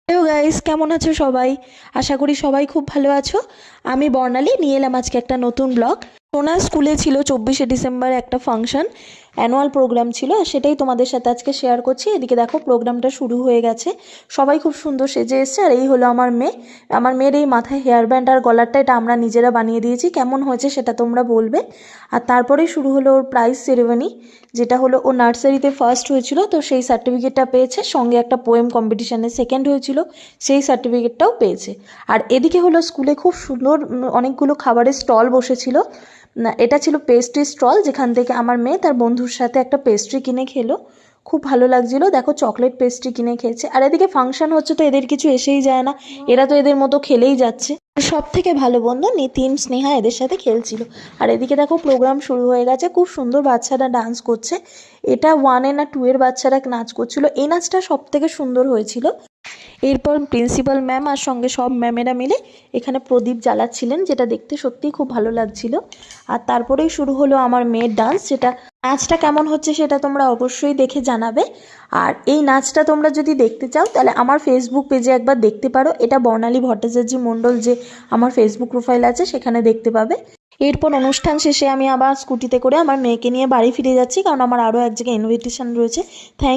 Hello guys, কেমন আছো সবাই? আশা করি সবাই খুব ভালো আছো। আমি বর্ণালী নিয়ে এলাম আজকে একটা নতুন ব্লগ। সোনার স্কুলে ছিল 24শে ডিসেম্বর একটা ফাংশন, অ্যানুয়াল প্রোগ্রাম ছিল, আর সেটাই তোমাদের সাথে আজকে শেয়ার করছি। এদিকে দেখো প্রোগ্রামটা শুরু হয়ে গেছে, সবাই খুব সুন্দর সেজে এসছে। আর এই হলো আমার মেয়ে। আমার মেয়ের এই মাথায় হেয়ার ব্যান্ড আর গলারটা এটা আমরা নিজেরা বানিয়ে দিয়েছি। কেমন হয়েছে সেটা তোমরা বলবে। আর তারপরেই শুরু হলো ওর প্রাইজ সেরেমনি, যেটা হলো ও নার্সারিতে ফার্স্ট হয়েছিল, তো সেই সার্টিফিকেটটা পেয়েছে। সঙ্গে একটা পোয়েম কম্পিটিশানে সেকেন্ড হয়েছিল, সেই সার্টিফিকেটটাও পেয়েছে। আর এদিকে হলো স্কুলে খুব সুন্দর অনেকগুলো খাবারের স্টল বসেছিল। এটা ছিল পেস্ট্রি স্টল, যেখান থেকে আমার মেয়ে তার বন্ধুর সাথে একটা পেস্ট্রি কিনে খেলো। খুব ভালো লাগছিল, দেখো চকলেট পেস্ট্রি কিনে খেয়েছে। আর এদিকে ফাংশন হচ্ছে তো এদের কিছু এসেই যায় না, এরা তো এদের মতো খেলেই যাচ্ছে। সব থেকে ভালো বন্ধু নিতিন স্নেহা এদের সাথে খেলছিল। আর এদিকে দেখো প্রোগ্রাম শুরু হয়ে গেছে, খুব সুন্দর বাচ্চারা ডান্স করছে। এটা 1 আর 2 এর বাচ্চারা নাচ করছিল, এই নাচটা সব থেকে সুন্দর হয়েছিল। এরপর প্রিন্সিপাল ম্যাম আর সঙ্গে সব ম্যামেরা মিলে এখানে প্রদীপ জ্বালাচ্ছিলেন, যেটা দেখতে সত্যিই খুব ভালো লাগছিল। আর তারপরেই শুরু হলো আমার মেয়ের ডান্স, যেটা নাচটা কেমন হচ্ছে সেটা তোমরা অবশ্যই দেখে জানাবে। আর এই নাচটা তোমরা যদি দেখতে চাও তাহলে আমার ফেসবুক পেজে একবার দেখতে পারো, এটা বর্ণালী ভট্টাচার্য মণ্ডল যে আমার ফেসবুক প্রোফাইল আছে সেখানে দেখতে পাবে। এরপর অনুষ্ঠান শেষে আমি আবার স্কুটিতে করে আমার মেয়েকে নিয়ে বাড়ি ফিরে যাচ্ছি, কারণ আমার আরও এক জায়গায় ইনভিটেশন রয়েছে। থ্যাংক